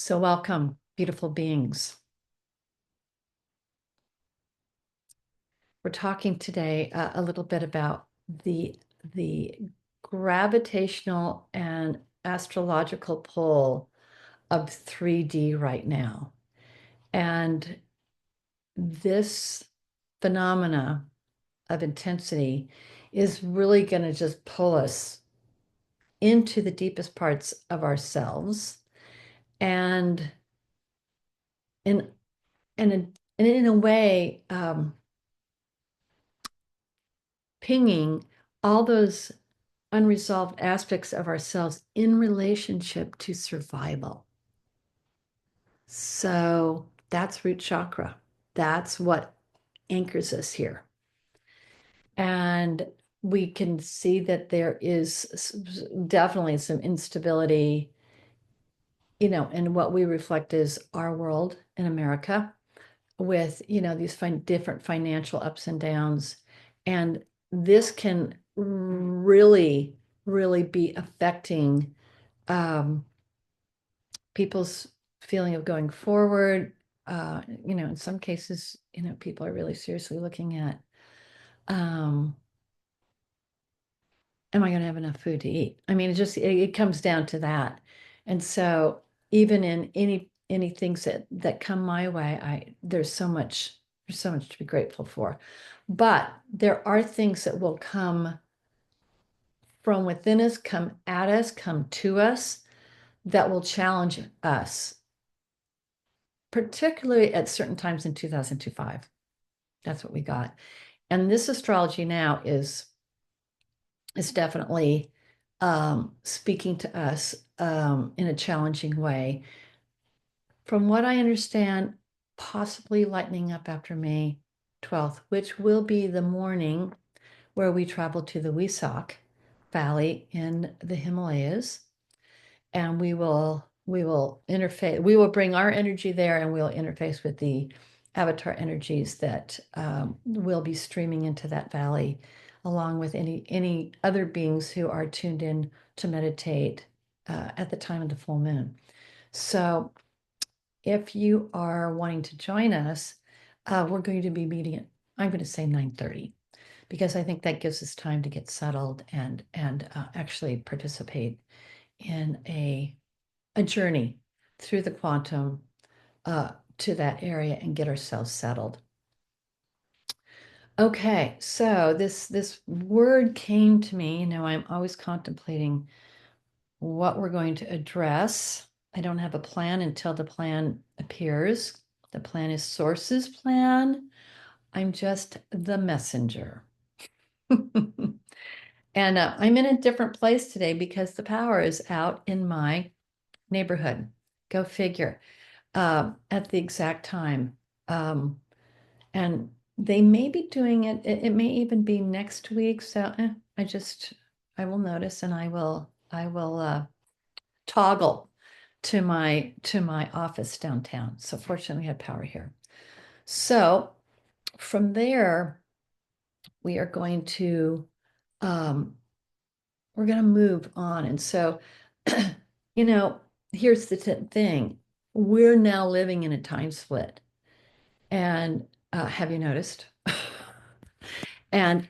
So welcome, beautiful beings. We're talking today a little bit about the gravitational and astrological pull of 3D right now. And this phenomena of intensity is really going to just pull us into the deepest parts of ourselves and in in a way pinging all those unresolved aspects of ourselves in relationship to survival. So that's root chakra. That's what anchors us here. And we can see that there is definitely some instability, and what we reflect is our world in America with, these different financial ups and downs. And this can really, really be affecting people's feeling of going forward. In some cases, people are really seriously looking at, am I going to have enough food to eat? I mean, it comes down to that. And so even in any things that come my way, there's so much to be grateful for. But there are things that will come from within us, come at us, come to us that will challenge us, particularly at certain times in 2025. That's what we got. And this astrology now is definitely speaking to us in a challenging way. From what I understand, possibly lightening up after May 12th, which will be the morning where we travel to the Wesak Valley in the Himalayas. And we will bring our energy there, and we'll interface with the avatar energies that will be streaming into that valley, along with any other beings who are tuned in to meditate at the time of the full moon. So if you are wanting to join us, we're going to be meeting at, I'm going to say 9:30, because I think that gives us time to get settled and actually participate in a journey through the quantum to that area and get ourselves settled. Okay, so this word came to me. I'm always contemplating what we're going to address. I don't have a plan until the plan appears. The plan is Source's plan. I'm just the messenger. And I'm in a different place today because the power is out in my neighborhood. Go figure. At the exact time. And they may be doing it. It may even be next week. So I will notice, and I will toggle to my office downtown. So fortunately, we had power here. So from there, we are going to um, we're going to move on. And so, here's the thing. We're now living in a time split. And have you noticed? And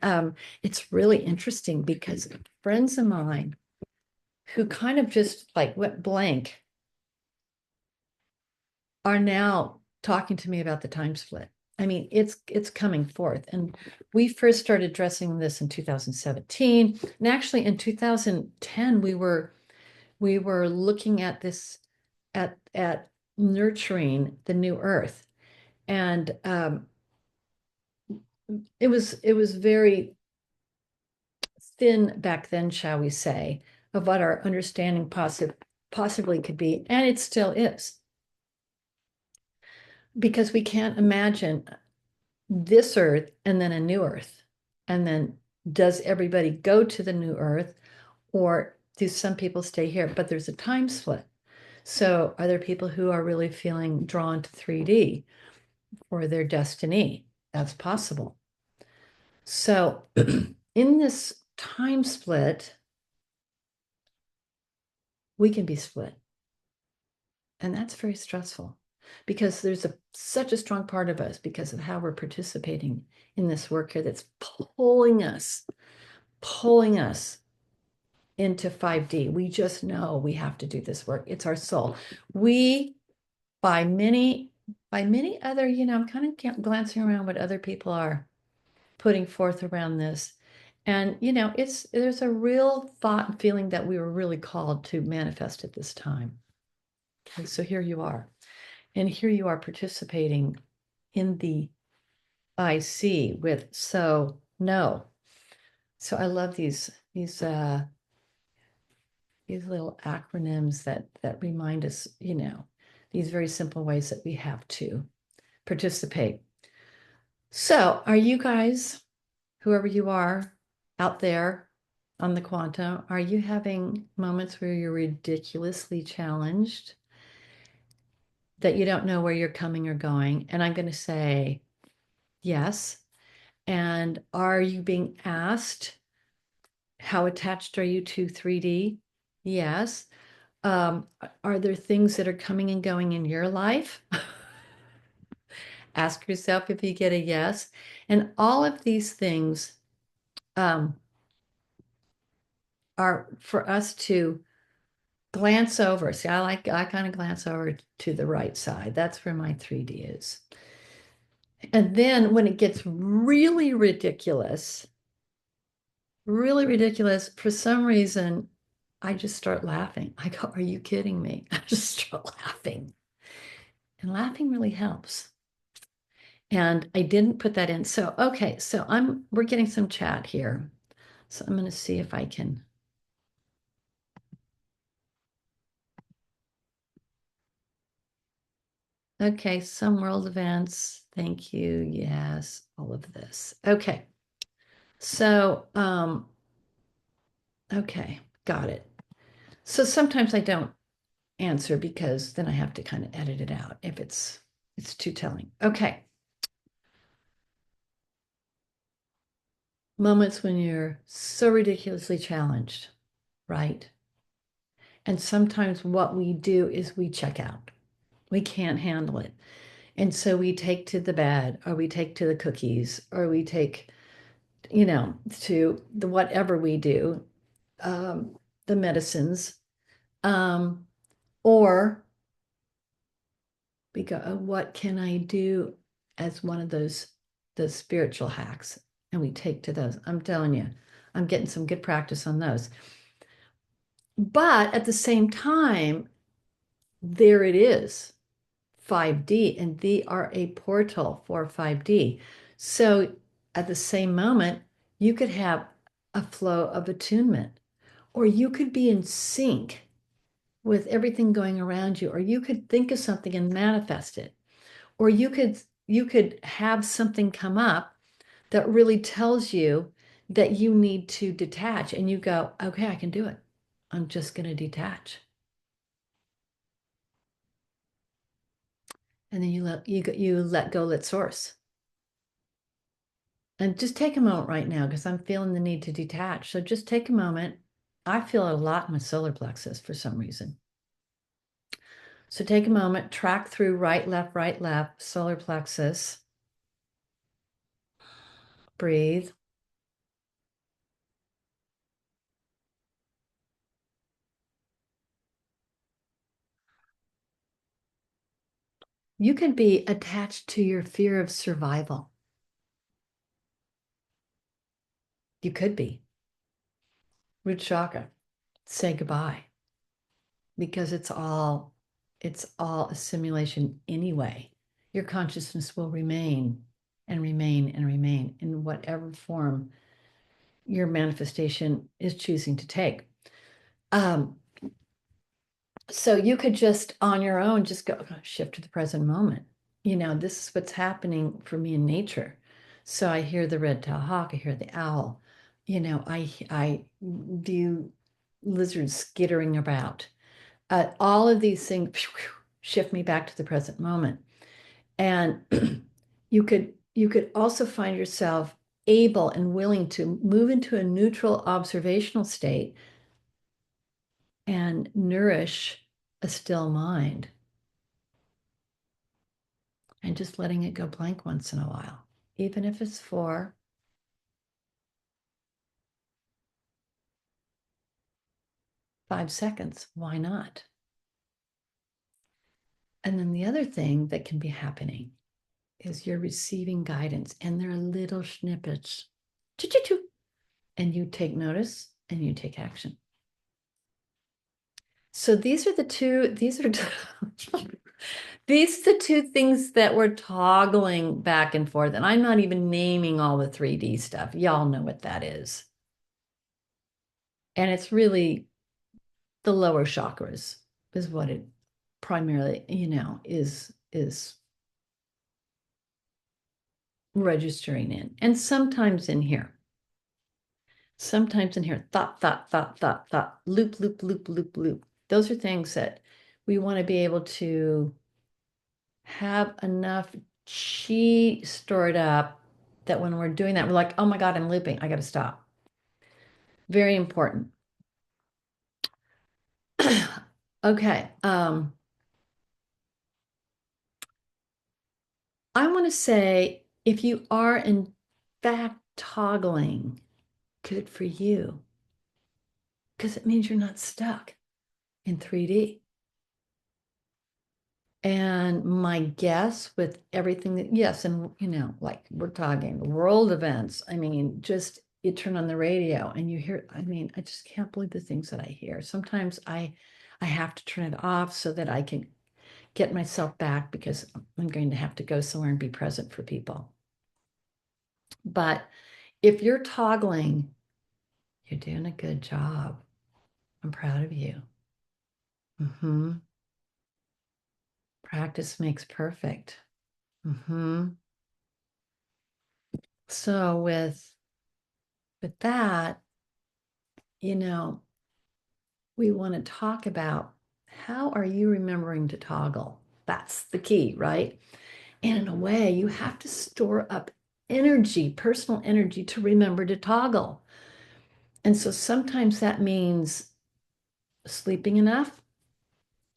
it's really interesting because friends of mine who kind of just like went blank are now talking to me about the time split. I mean, it's coming forth. And we first started addressing this in 2017. And actually in 2010, we were looking at this at nurturing the new earth. And it was very thin back then, shall we say, of what our understanding possibly could be, and it still is, because we can't imagine this earth and then a new earth. And then does everybody go to the new earth, or do some people stay here? But there's a time split. So are there people who are really feeling drawn to 3D for their destiny? That's possible. So in this time split, we can be split. And that's very stressful because there's such a strong part of us because of how we're participating in this work here that's pulling us into 5D. We just know we have to do this work. It's our soul. We, by many other, I'm kind of glancing around what other people are putting forth around this. And, there's a real thought and feeling that we were really called to manifest at this time. Okay, so here you are. And here you are participating in the IC with so no. So I love these little acronyms that remind us, these very simple ways that we have to participate. So are you guys, whoever you are out there on the quantum, are you having moments where you're ridiculously challenged, that you don't know where you're coming or going? And I'm going to say yes. And are you being asked, how attached are you to 3D? Yes. Are there things that are coming and going in your life? Ask yourself if you get a yes. And all of these things um, are for us to glance over. See, I kind of glance over to the right side. That's where my 3D is. And then when it gets really ridiculous, for some reason, I just start laughing. I go, are you kidding me? I just start laughing. And laughing really helps. And I didn't put that in. So, okay, so we're getting some chat here. So I'm going to see if I can. Okay, some world events. Thank you. Yes, all of this. Okay. So, okay, got it. So sometimes I don't answer because then I have to kind of edit it out if it's too telling. Okay. Moments when you're so ridiculously challenged, right? And sometimes what we do is we check out. We can't handle it. And so we take to the bed, or we take to the cookies, or we take, to the whatever we do, the medicines, um, or we go, oh, what can I do as one of those spiritual hacks? And we take to those. I'm telling you, I'm getting some good practice on those. But at the same time, there it is, 5D, and they are a portal for 5D. So at the same moment, you could have a flow of attunement, or you could be in sync with everything going around you, or you could think of something and manifest it, or you could have something come up that really tells you that you need to detach, and you go, okay, I can do it. I'm just going to detach. And then you let go, let source. And just take a moment right now because I'm feeling the need to detach. So just take a moment. I feel it a lot in my solar plexus for some reason. So take a moment, track through right, left, solar plexus. Breathe. You can be attached to your fear of survival. You could be. Root chakra, say goodbye because it's all a simulation anyway. Your consciousness will remain and remain and remain in whatever form your manifestation is choosing to take. So you could just on your own just go shift to the present moment. This is what's happening for me in nature. So I hear the red-tailed hawk, I hear the owl, I view lizards skittering about. All of these things shift me back to the present moment. And you could also find yourself able and willing to move into a neutral observational state and nourish a still mind. and just letting it go blank once in a while, even if it's for 5 seconds. Why not? And then the other thing that can be happening is you're receiving guidance, and there are little snippets, choo-choo-choo, and you take notice and you take action. So these are the two, these are these are the two things that we're toggling back and forth. And I'm not even naming all the 3D stuff. Y'all know what that is. And it's really the lower chakras is what it primarily, is registering in. And sometimes in here. Sometimes in here, thought, thought, thought, thought, thought, loop, loop, loop, loop, loop. Those are things that we want to be able to have enough chi stored up that when we're doing that, we're like, oh my God, I'm looping. I got to stop. Very important. Okay. I want to say if you are in fact toggling, good for you, because it means you're not stuck in 3D. And my guess with everything that, yes, and like we're talking world events. I mean, just you turn on the radio and you hear, I mean, I just can't believe the things that I hear. Sometimes I have to turn it off so that I can get myself back because I'm going to have to go somewhere and be present for people. But if you're toggling, you're doing a good job. I'm proud of you. Practice makes perfect. So with that, we want to talk about how are you remembering to toggle? That's the key, right? And in a way, you have to store up energy, personal energy to remember to toggle. And so sometimes that means sleeping enough,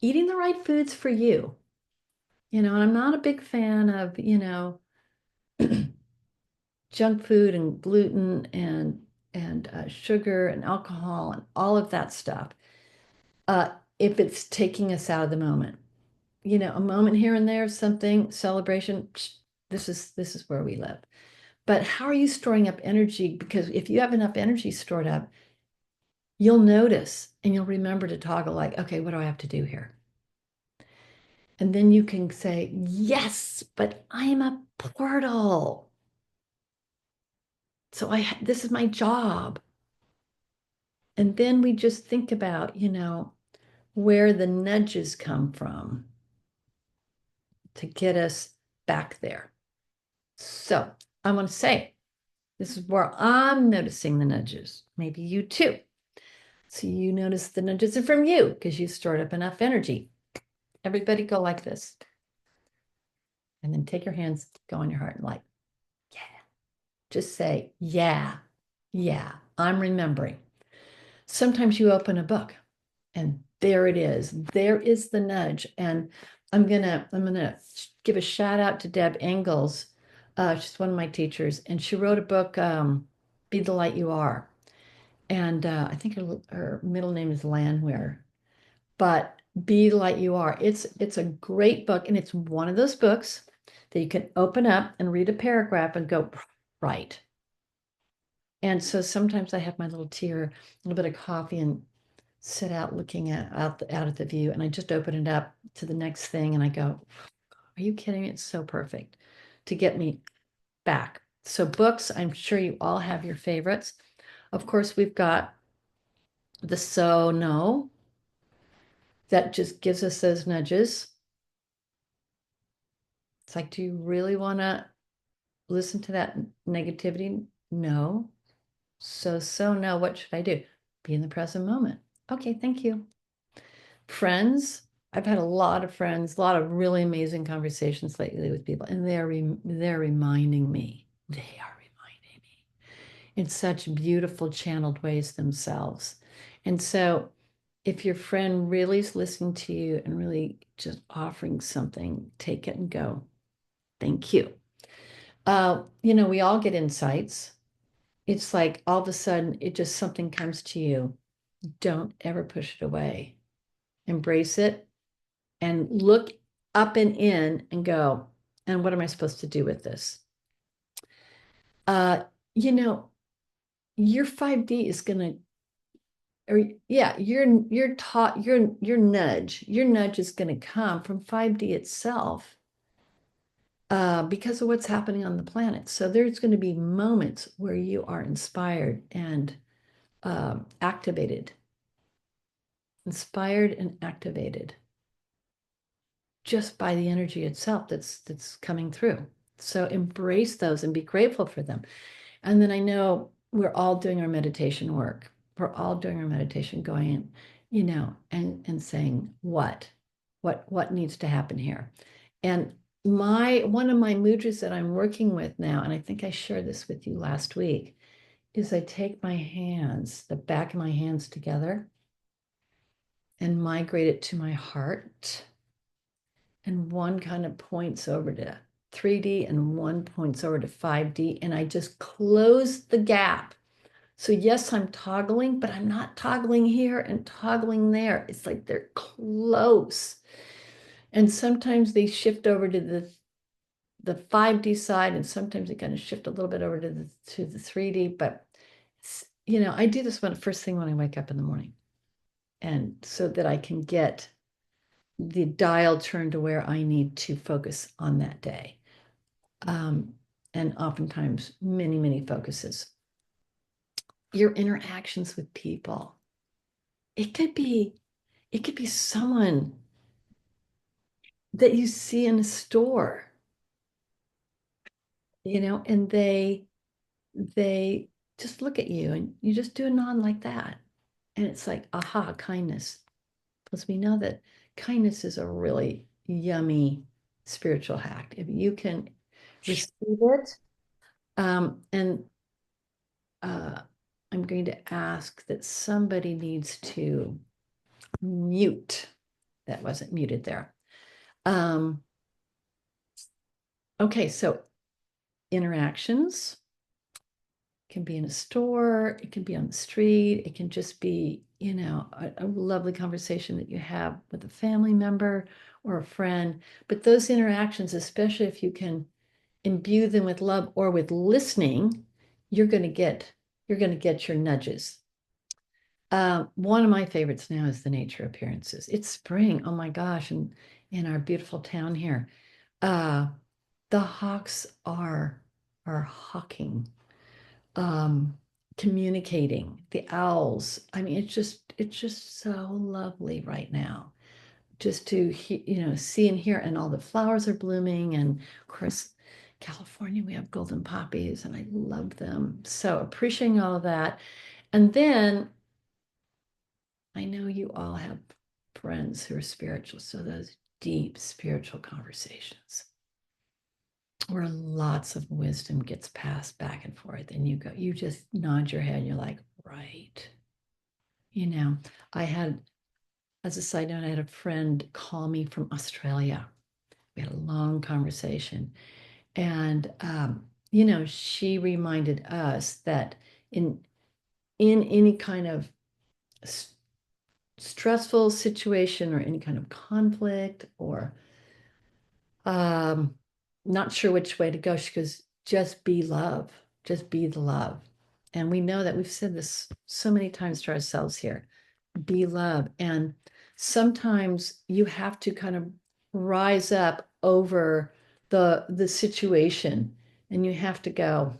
eating the right foods for you. And I'm not a big fan of, junk food and gluten and sugar and alcohol and all of that stuff. If it's taking us out of the moment, a moment here and there, something celebration. This is where we live. But how are you storing up energy? Because if you have enough energy stored up, you'll notice and you'll remember to toggle like, okay, what do I have to do here? And then you can say, yes, but I am a portal. So this is my job. And then we just think about, where the nudges come from to get us back there. So I want to say, this is where I'm noticing the nudges. Maybe you too. So you notice the nudges are from you because you stored up enough energy. Everybody go like this. And then take your hands, go on your heart and like, yeah. Just say, yeah, yeah, I'm remembering. Sometimes you open a book and there it is. There is the nudge. And I'm gonna give a shout out to Deb Engels. She's one of my teachers, and she wrote a book, Be the Light You Are. And I think her middle name is Landwehr. But Be the Light You Are. It's a great book, and it's one of those books that you can open up and read a paragraph and go, right. And so sometimes I have my little tea or a little bit of coffee and sit out looking out at the view, and I just open it up to the next thing and I go, are you kidding me? It's so perfect to get me back. So books, I'm sure you all have your favorites. Of course, we've got the So No that just gives us those nudges. It's like, do you really want to listen to that negativity? No. So no, what should I do? Be in the present moment. Okay, thank you. Friends, I've had a lot of friends, a lot of really amazing conversations lately with people, and they're reminding me. They are reminding me in such beautiful channeled ways themselves. And so if your friend really is listening to you and really just offering something, take it and go. Thank you. We all get insights. It's like all of a sudden it just something comes to you. Don't ever push it away. Embrace it and look up and in and go, and what am I supposed to do with this? Uh, you know, your 5D is gonna, or yeah, your taught your nudge is gonna come from 5D itself, because of what's happening on the planet. So there's going to be moments where you are activated, inspired and activated just by the energy itself that's coming through. So embrace those and be grateful for them. And then I know we're all doing our meditation work. We're all doing our meditation, going in, and saying what needs to happen here. And one of my mudras that I'm working with now, and I think I shared this with you last week, is I take my hands, the back of my hands together, and migrate it to my heart. And one kind of points over to 3D and one points over to 5D. And I just close the gap. So yes, I'm toggling, but I'm not toggling here and toggling there. It's like they're close. And sometimes they shift over to the 5D side, and sometimes they kind of shift a little bit over to the 3D. But I do this first thing when I wake up in the morning, and so that I can get the dial turned to where I need to focus on that day. And oftentimes many, many focuses. Your interactions with people. It could be someone that you see in a store, and they just look at you and you just do a nod like that. And it's like, aha, kindness. Because we know that kindness is a really yummy spiritual hack. If you can receive it, and I'm going to ask that somebody needs to mute. That wasn't muted there. Okay, so interactions can be in a store, it can be on the street, it can just be, a lovely conversation that you have with a family member or a friend. But those interactions, especially if you can imbue them with love or with listening, you're going to get your nudges. One of my favorites now is the nature appearances. It's spring. Oh my gosh. And in our beautiful town here, the hawks are hawking, communicating. The owls. I mean, it's just so lovely right now, just to see and hear. And all the flowers are blooming. And of course, California, we have golden poppies, and I love them. So appreciating all of that. And then I know you all have friends who are spiritual, so those deep spiritual conversations where lots of wisdom gets passed back and forth, and you just nod your head and you're like, right. I had, as a side note, I had a friend call me from Australia. We had a long conversation, and she reminded us that in any kind of stressful situation or any kind of conflict or not sure which way to go, she goes, just be love, just be the love. And we know that we've said this so many times to ourselves here, be love. And sometimes you have to kind of rise up over the situation, and you have to go,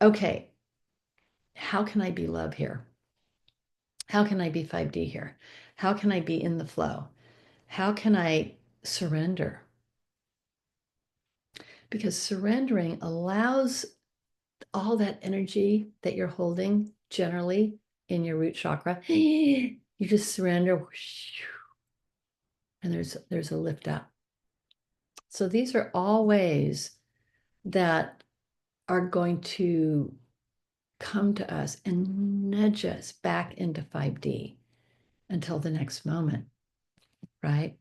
okay, how can I be love here? How can I be 5D here? How can I be in the flow? How can I surrender? Because surrendering allows all that energy that you're holding generally in your root chakra. You just surrender, and there's a lift up. So these are all ways that are going to come to us and nudge us back into 5D until the next moment, right?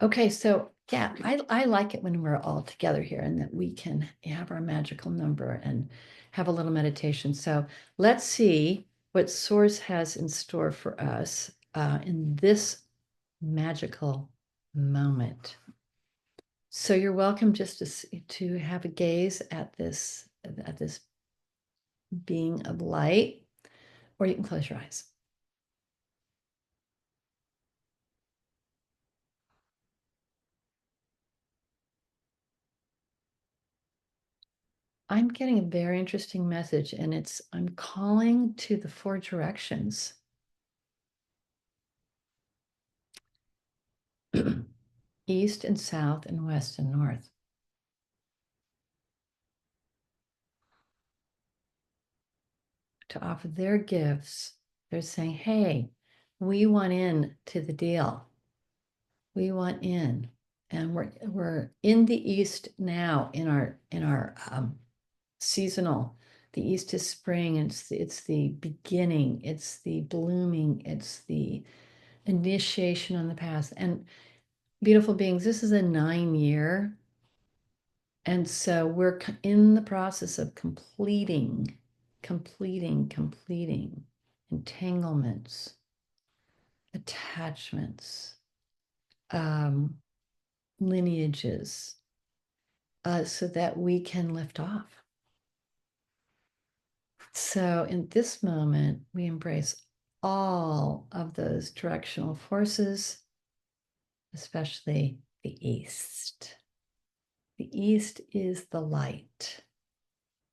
Okay, so Yeah, I like it when we're all together here and that we can have our magical number and have a little meditation. So let's see what Source has in store for us in this magical moment. So you're welcome just to have a gaze at this being of light, or you can close your eyes. I'm getting a very interesting message, and I'm calling to the four directions. East and south and west and north. To offer their gifts. They're saying, hey, we want in to the deal. We want in. And we're in the east now in our seasonal. The east is spring, and it's the beginning, it's the blooming, it's the initiation on the path. And beautiful beings, this is a 9-year. And so we're in the process of completing entanglements, attachments, lineages, so that we can lift off. So in this moment, we embrace all of those directional forces, especially the East. The East is the light.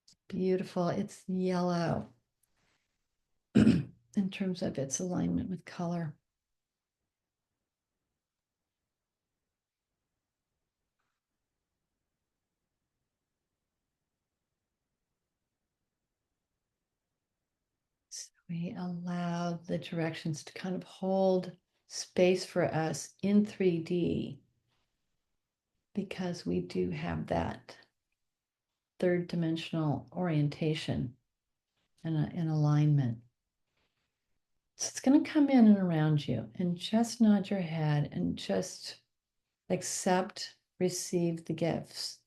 It's beautiful. It's yellow in terms of its alignment with color. So we allow the directions to kind of hold space for us in 3D because we do have that third dimensional orientation and alignment. So it's going to come in and around you, and just nod your head and just accept, receive the gifts,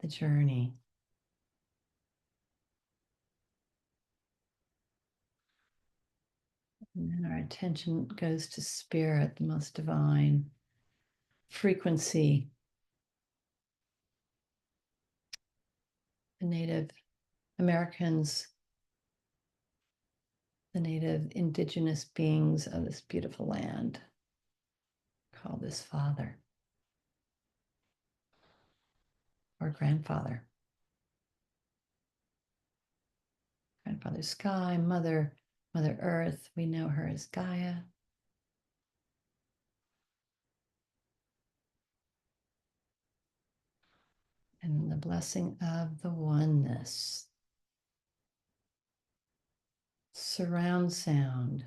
the journey. And then our attention goes to spirit, the most divine frequency, the Native Americans, the native indigenous beings of this beautiful land. Call this father or grandfather. Grandfather Sky, Mother Earth. We know her as Gaia. And the blessing of the oneness. Surround sound.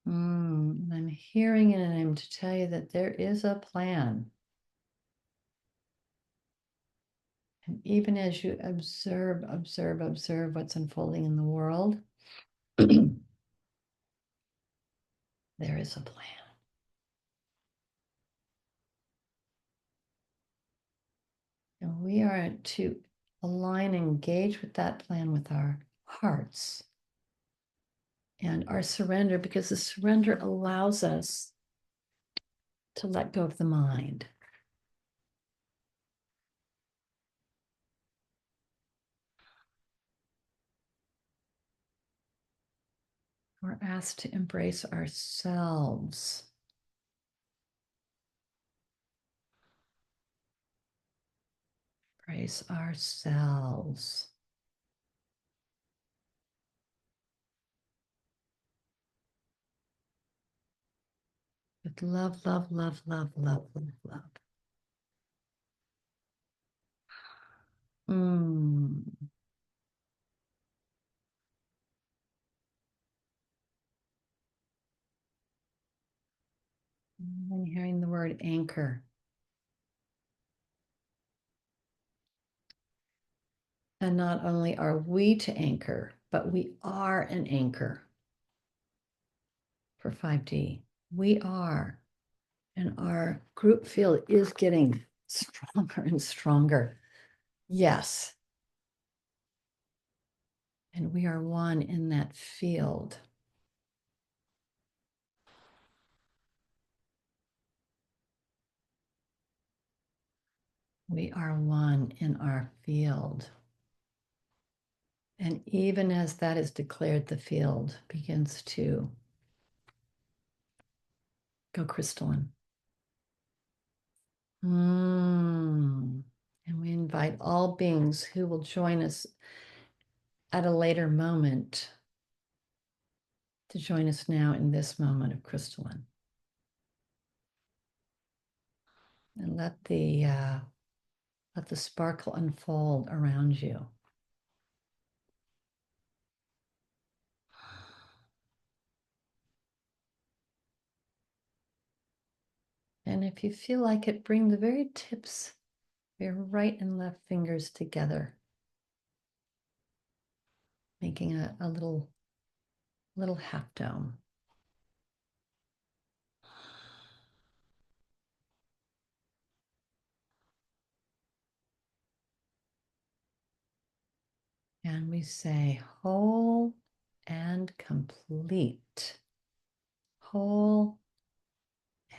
I'm hearing it, and I'm to tell you that there is a plan. And even as you observe what's unfolding in the world, there is a plan. And we are to align and engage with that plan with our hearts and our surrender, because the surrender allows us to let go of the mind. We're asked to embrace ourselves. Embrace ourselves. With love, love, love, love, love, love, love. Mm. I'm hearing the word anchor. And not only are we to anchor, but we are an anchor for 5D. We are. And our group field is getting stronger and stronger. Yes. And we are one in that field. We are one in our field. And even as that is declared, the field begins to go crystalline. And we invite all beings who will join us at a later moment to join us now in this moment of crystalline. And let the sparkle unfold around you. And if you feel like it, bring the very tips of your right and left fingers together, making a little half dome. And we say whole and complete. Whole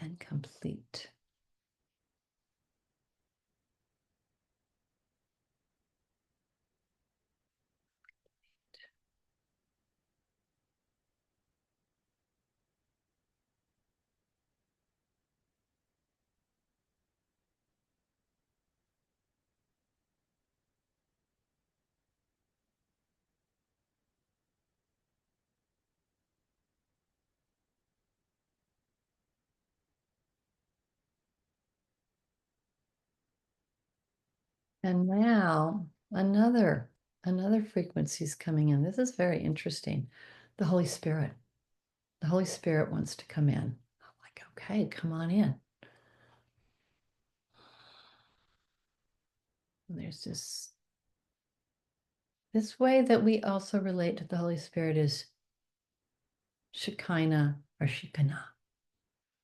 and complete. And now another frequency is coming in. This is very interesting. The Holy Spirit. The Holy Spirit wants to come in. I'm like, okay, come on in. And there's this way that we also relate to the Holy Spirit is Shekinah or Shekinah,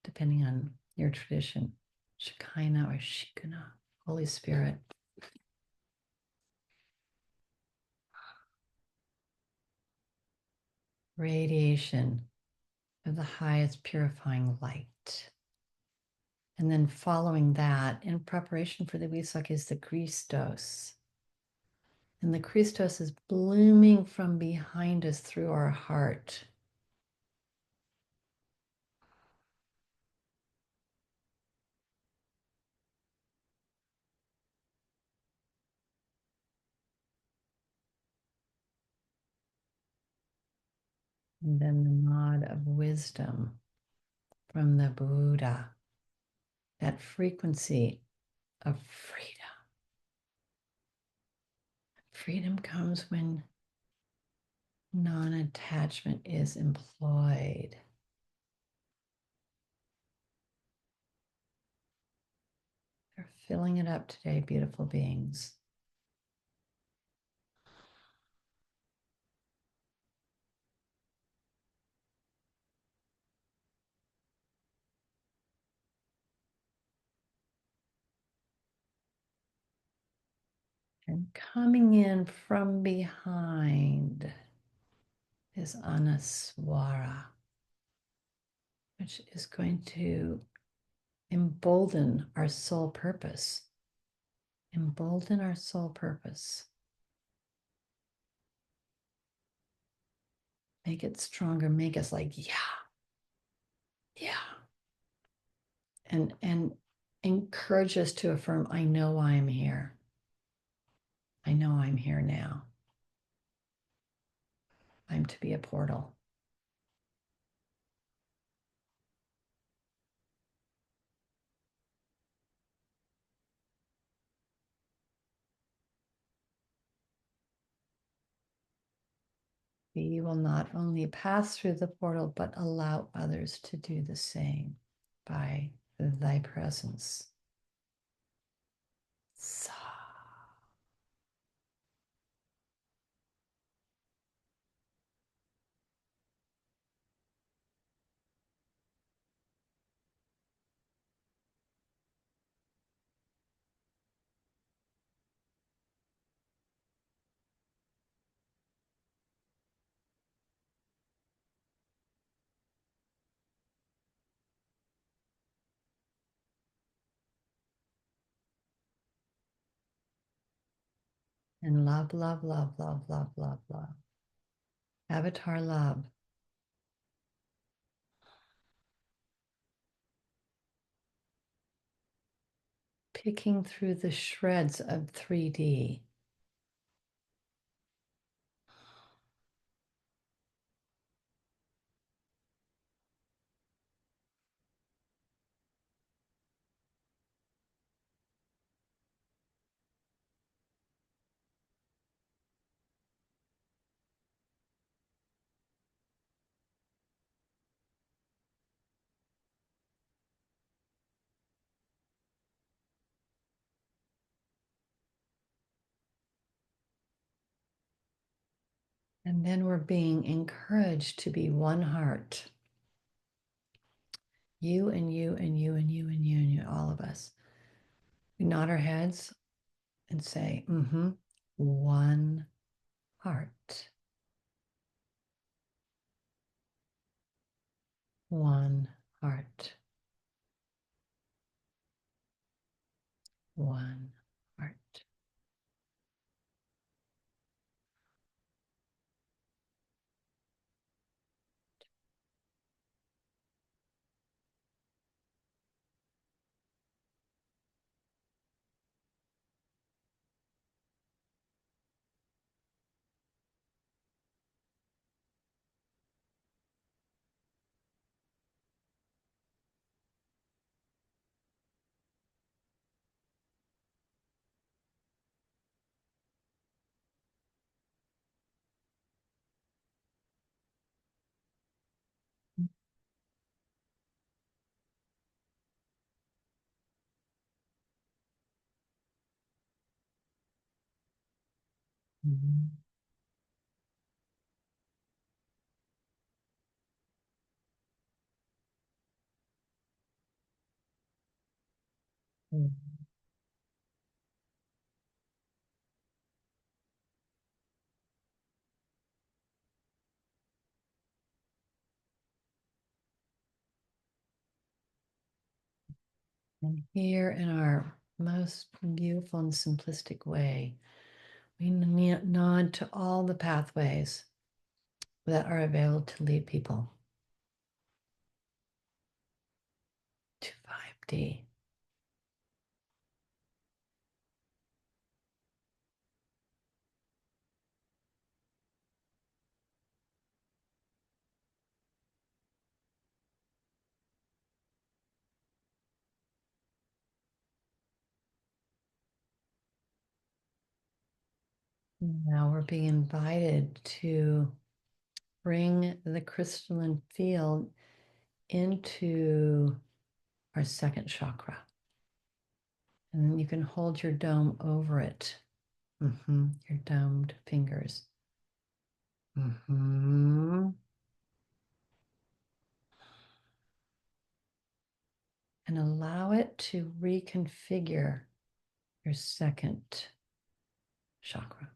depending on your tradition. Shekinah or Shekinah, Holy Spirit. Radiation of the highest purifying light. And then following that, in preparation for the Wesak, is the Christos. And the Christos is blooming from behind us through our heart. And then the nod of wisdom from the Buddha, that frequency of freedom. Freedom comes when non-attachment is employed. They're filling it up today, beautiful beings. And coming in from behind is Anaswara, which is going to embolden our soul purpose. Embolden our soul purpose. Make it stronger. Make us like, yeah. And encourage us to affirm, I know I'm here. I know I'm here now. I'm to be a portal. We will not only pass through the portal, but allow others to do the same by thy presence. Sa. And love, love, love, love, love, love, love. Avatar love. Picking through the shreds of 3D. And then we're being encouraged to be one heart. You and you and you and you and you and you, all of us. We nod our heads and say, one heart, one heart, one heart. Mhm. And here in our most beautiful and simplistic way, we nod to all the pathways that are available to lead people to 5D. Now we're being invited to bring the crystalline field into our second chakra. And then you can hold your dome over it. Your domed fingers. And allow it to reconfigure your second chakra.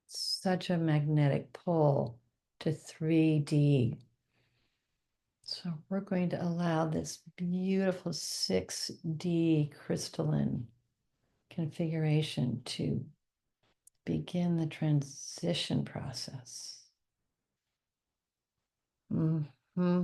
Such a magnetic pull to 3D. So we're going to allow this beautiful 6D crystalline configuration to begin the transition process. Mm-hmm.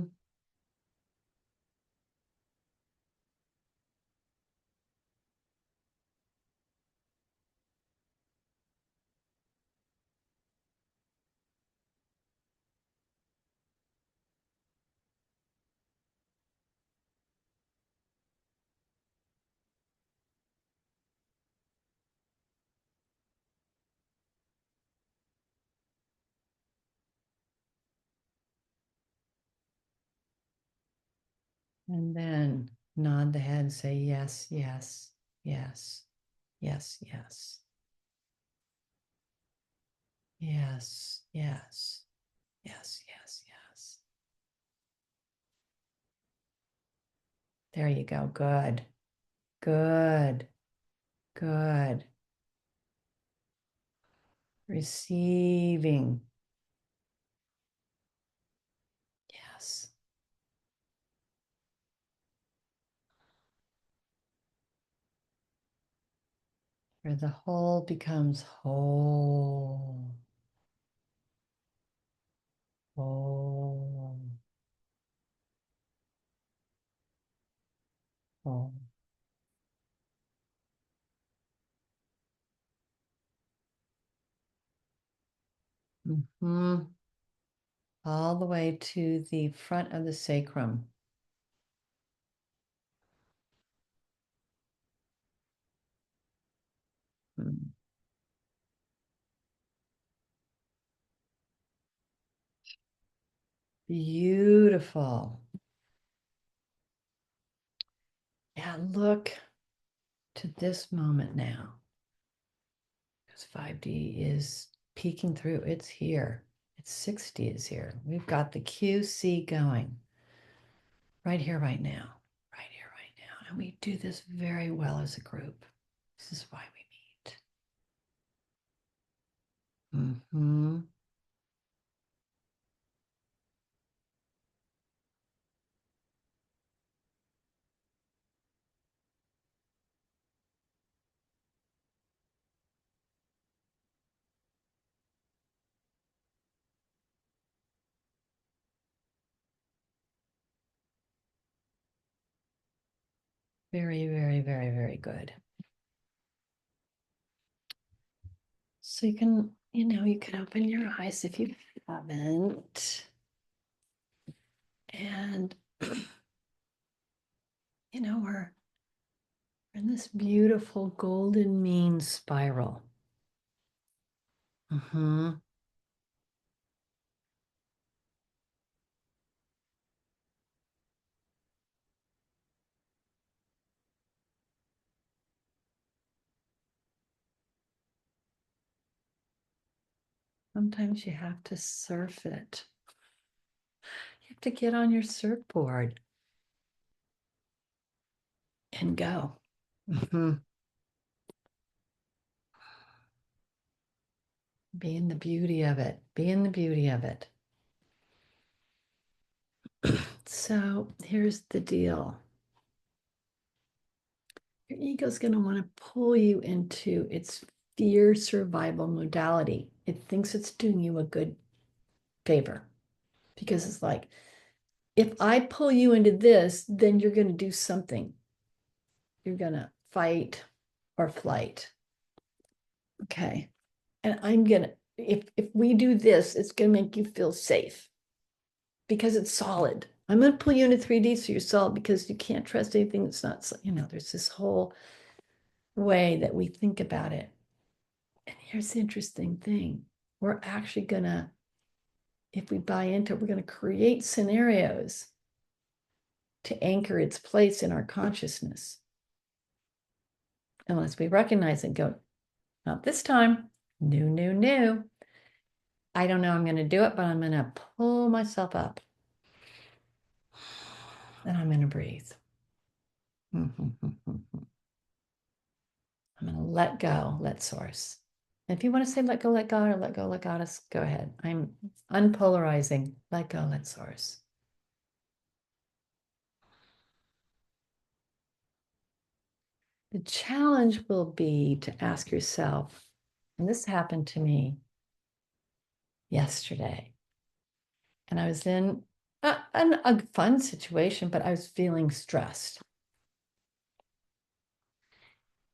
And then nod the head, say yes, yes, yes, yes, yes, yes, yes, yes, yes, yes. There you go. Good, good, good. Receiving. Yes. Where the whole becomes whole. Whole. Whole. Mm-hmm. All the way to the front of the sacrum. Mm. Beautiful. Yeah, look to this moment now. Because 5D is peeking through. It's here. It's 6D is here. We've got the QC going right here, right now. Right here, right now. And we do this very well as a group. This is why we meet. Mm-hmm. Very, very, very, very good. So you can, you can open your eyes if you haven't. And, we're in this beautiful golden mean spiral. Mm-hmm. Sometimes you have to surf it. You have to get on your surfboard and go. Mm-hmm. Being the beauty of it. Being the beauty of it. So here's the deal. Your ego's going to want to pull you into its fear survival modality. It thinks it's doing you a good favor because it's like, if I pull you into this, then you're going to do something. You're going to fight or flight. Okay. And I'm going to, if we do this, it's going to make you feel safe because it's solid. I'm going to pull you into 3D so you're solid because you can't trust anything that's not, there's this whole way that we think about it. And here's the interesting thing. We're actually going to, if we buy into it, we're going to create scenarios to anchor its place in our consciousness. Unless we recognize it and go, not this time. No, no, no. I don't know I'm going to do it, but I'm going to pull myself up and I'm going to breathe. I'm going to let go, let source. If you want to say let go, let God, or let go, let Goddess, go ahead. I'm unpolarizing. Let go, let source. The challenge will be to ask yourself, and this happened to me yesterday, and I was in a fun situation, but I was feeling stressed.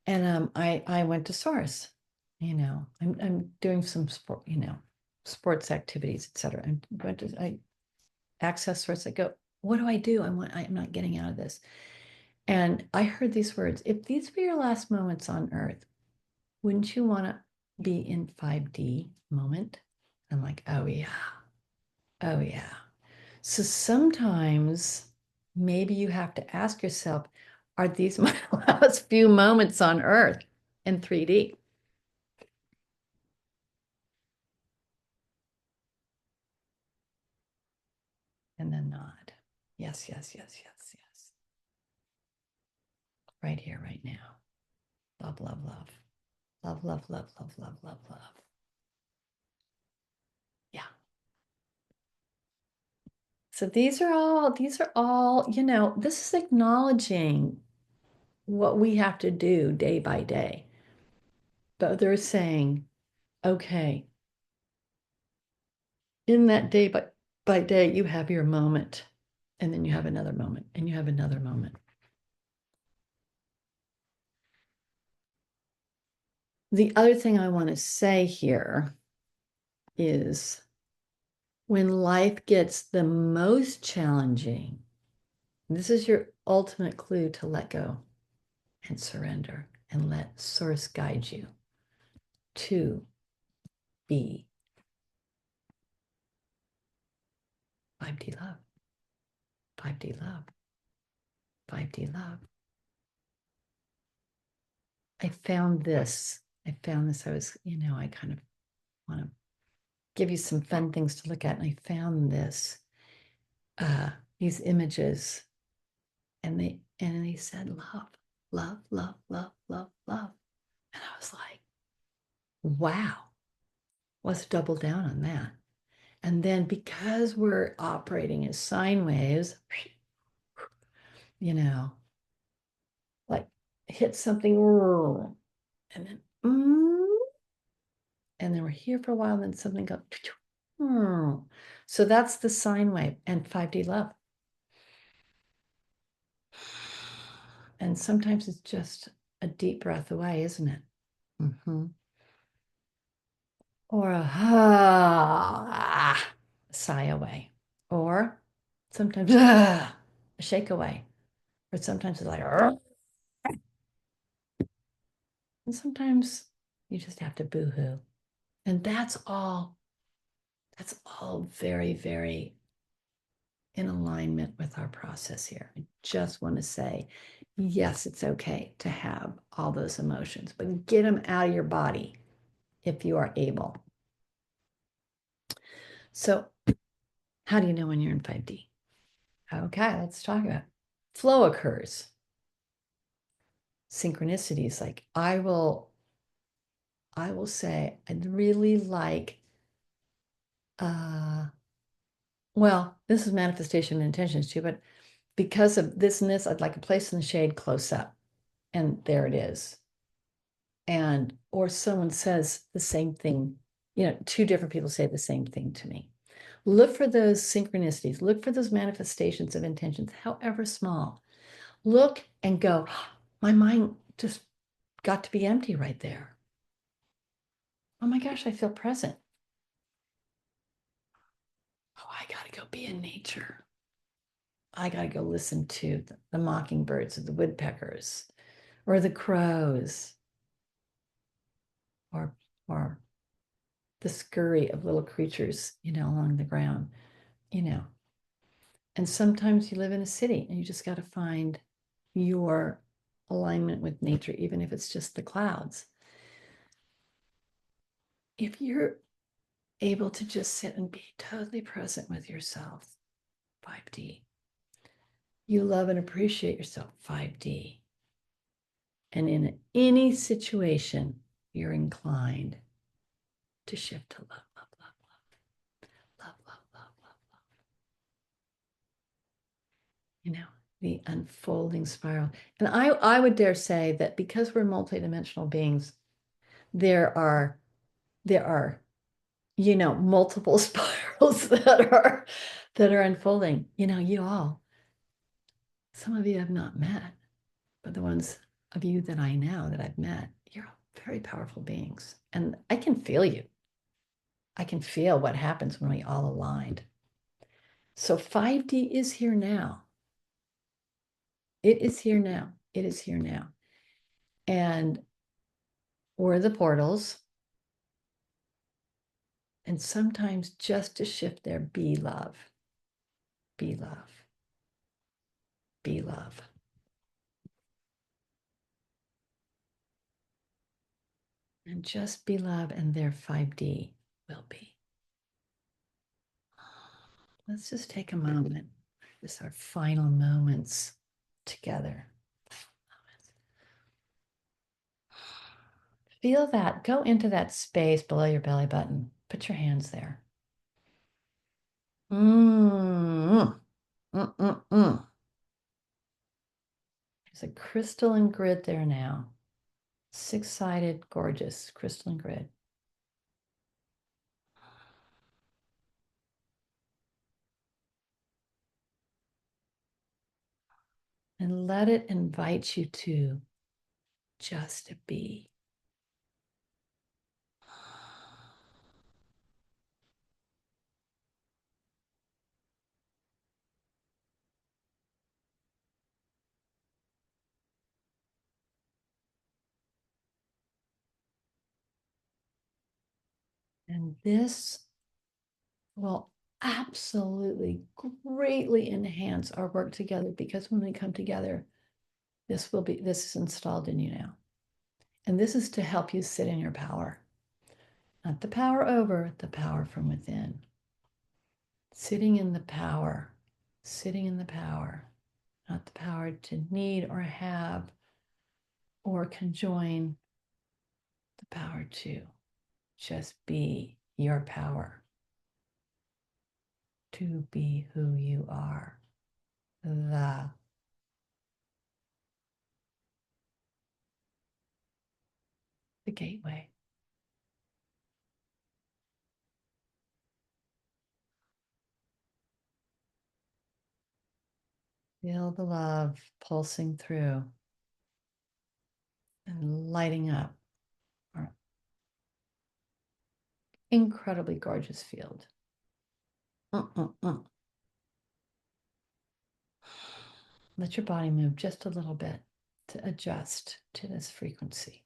And I went to Source. I'm doing some sport, sports activities, etc. I access Source. I go, what do I do? I'm not getting out of this. And I heard these words: if these were your last moments on Earth, wouldn't you want to be in 5D moment? I'm like, oh yeah. Oh yeah. So sometimes maybe you have to ask yourself, are these my last few moments on Earth in 3D? And then nod. Yes, yes, yes, yes, yes. Right here, right now. Love, love, love. Love, love, love, love, love, love, love. So these are all, this is acknowledging what we have to do day by day. But they're saying, okay, in that by day, you have your moment, and then you have another moment, and you have another moment. The other thing I want to say here is when life gets the most challenging, this is your ultimate clue to let go and surrender and let Source guide you to be 5D love, 5D love, 5D love. I found this. I found this. I kind of want to give you some fun things to look at. And I found these images, and they said love, love, love, love, love, love. And I was like, wow, let's double down on that. And then because we're operating as sine waves, you know, like hit something, and then and then we're here for a while, and then something goes. So that's the sine wave and 5D love. And sometimes it's just a deep breath away, isn't it? Mm-hmm. Or a sigh away. Or sometimes a shake away. Or sometimes it's like, and sometimes you just have to boo-hoo. And that's all very, very in alignment with our process here. I just want to say, yes, it's okay to have all those emotions, but get them out of your body if you are able. So, how do you know when you're in 5D? Okay, let's talk about it. Flow occurs. Synchronicities, like I will say, I'd really like, well, this is manifestation and intentions too, but because of this and this, I'd like a place in the shade close up. And there it is. And, or someone says the same thing, two different people say the same thing to me. Look for those synchronicities, look for those manifestations of intentions, however small. Look and go, my mind just got to be empty right there. Oh my gosh, I feel present. Oh, I got to go be in nature. I got to go listen to the mockingbirds or the woodpeckers or the crows or or the scurry of little creatures, along the ground, you know. And sometimes you live in a city and you just got to find your alignment with nature, even if it's just the clouds. If you're able to just sit and be totally present with yourself, 5D, you love and appreciate yourself, 5D. And in any situation, you're inclined to shift to love, love, love, love, love, love, love, love, love. The unfolding spiral. And I would dare say that because we're multidimensional beings, there are multiple spirals that are unfolding. Some of you have not met, but the ones of you that I know that I've met, you're very powerful beings. And I can feel you. I can feel what happens when we all aligned. So 5D is here now. It is here now. It is here now. And we're the portals. And sometimes just to shift there, be love. Be love. Be love. And just be love, and their 5D will be. Let's just take a moment. This is our final moments together. Feel that. Go into that space below your belly button. Put your hands there. Mm, mm, mm, mm. There's a crystalline grid there now. Six-sided, gorgeous crystalline grid. And let it invite you to just be. And this will absolutely greatly enhance our work together, because when we come together, this is installed in you now. And this is to help you sit in your power. Not the power over, the power from within. Sitting in the power, sitting in the power, not the power to need or have or conjoin, the power to just be your power, to be who you are, the gateway. Feel the love pulsing through and lighting up our incredibly gorgeous field. Let your body move just a little bit to adjust to this frequency.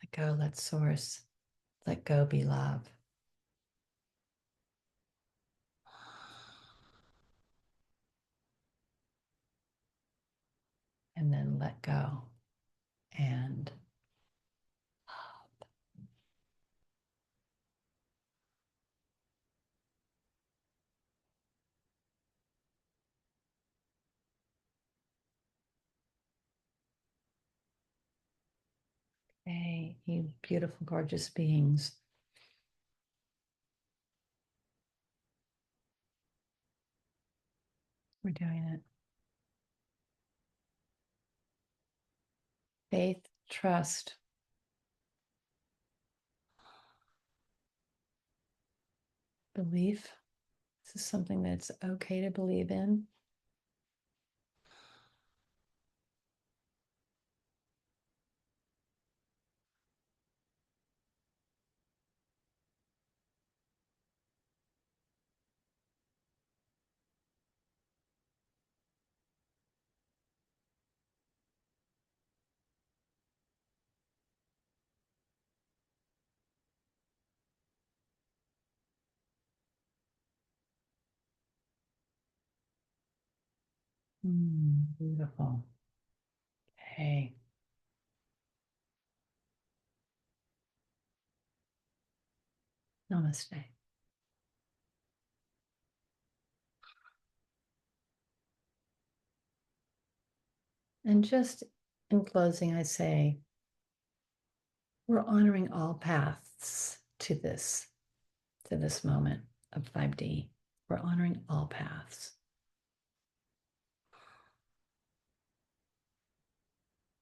Let go, let source, let go, be love. And then let go and love. Hey, you beautiful, gorgeous beings. We're doing it. Faith, trust, belief. This is something that's okay to believe in. Beautiful. Hey, namaste. And just in closing, I say, we're honoring all paths to this moment of 5D. We're honoring all paths.